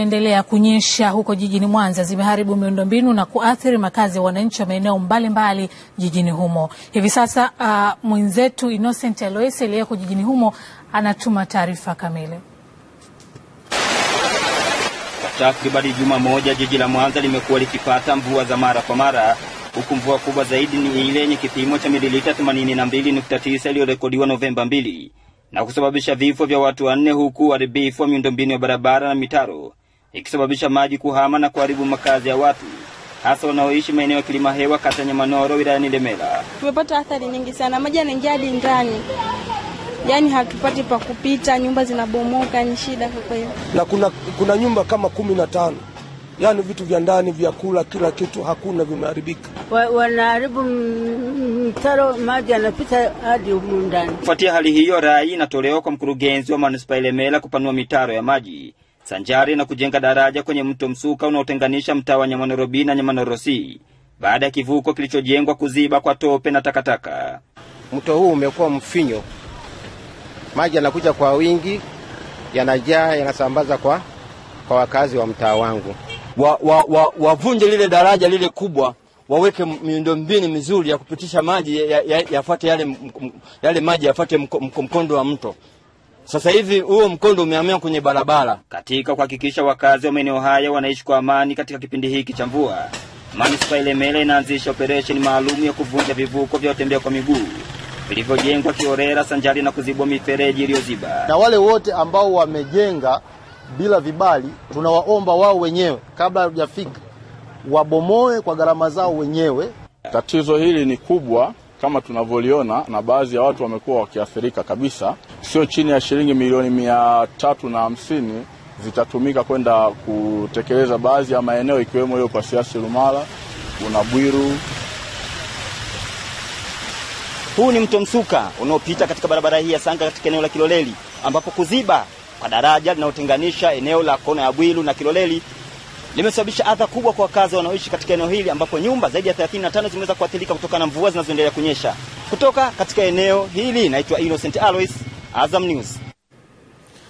zinazoendelea kunyesha huko jijini Mwanza zimeharibu miundombinu na kuathiri makazi ya wananchi wa maeneo mbalimbali jijini humo. Hivi sasa mwenzetu Innocent Aloisi aliyeko jijini humo anatuma taarifa kamili. Takriban juma moja jiji la Mwanza limekuwa likipata mvua za mara kwa mara, huku mvua kubwa zaidi ni ile yenye kipimo cha mililita 82.9 iliyorekodiwa Novemba 2 na kusababisha vifo vya watu 4, huku uharibifu wa miundombinu ya barabara na mitaro ikisababisha maji kuhama na kuharibu makazi ya watu, hasa wanaoishi maeneo ya Kilimahewa, kata Nyamanoro, wilayani Ilemela. Tumepata athari nyingi sana, maji yanaingia hadi ndani. Yaani hatupati pa kupita, nyumba zinabomoka, ni shida kwa kweli. Na kuna nyumba kama 15. Yaani vitu vya ndani, vyakula, kila kitu hakuna, vimeharibika. Wanaharibu mtaro, maji yanapita hadi huko ndani. Kufuatia hali hiyo, rai inatolewa kwa mkurugenzi wa manispaa Ilemela kupanua mitaro ya maji sanjari na kujenga daraja kwenye mto Msuka unaotenganisha mtaa wa Nyamanoro B na Nyamanoro C baada ya kivuko kilichojengwa kuziba kwa tope na takataka. Mto huu umekuwa mfinyo. Maji yanakuja kwa wingi, yanajaa, yanasambaza kwa wakazi wa mtaa wangu. Wavunje lile daraja lile kubwa, waweke miundombinu mizuri ya kupitisha maji yafuate yale maji yafuate mkondo wa mto. Sasa hivi huo mkondo umehamia kwenye barabara. Katika kuhakikisha wakazi wa maeneo haya wanaishi kwa amani katika kipindi hiki cha mvua, manispaa Ilemela inaanzisha operation maalum ya kuvunja vivuko vya watembea kwa miguu vilivyojengwa kiholela sanjari na kuzibwa mifereji iliyoziba. Na wale wote ambao wamejenga bila vibali, tunawaomba wao wenyewe kabla hajafika wabomoe kwa gharama zao wenyewe. Tatizo hili ni kubwa kama tunavyoliona, na baadhi ya watu wamekuwa wakiathirika kabisa. Sio chini ya shilingi milioni 350 zitatumika kwenda kutekeleza baadhi ya maeneo, ikiwemo hiyo Pasiasi Lumala, Unabwiru. Huu ni mto Msuka unaopita katika barabara hii ya Sanga katika eneo la Kiloleli, ambapo kuziba kwa daraja linalotenganisha eneo la kona ya Bwiru na Kiloleli limesababisha adha kubwa kwa wakazi wanaoishi katika eneo hili, ambapo nyumba zaidi ya 35 zimeweza kuathirika kutokana na mvua zinazoendelea kunyesha. Kutoka katika eneo hili naitwa Innocent Alois, Azam News.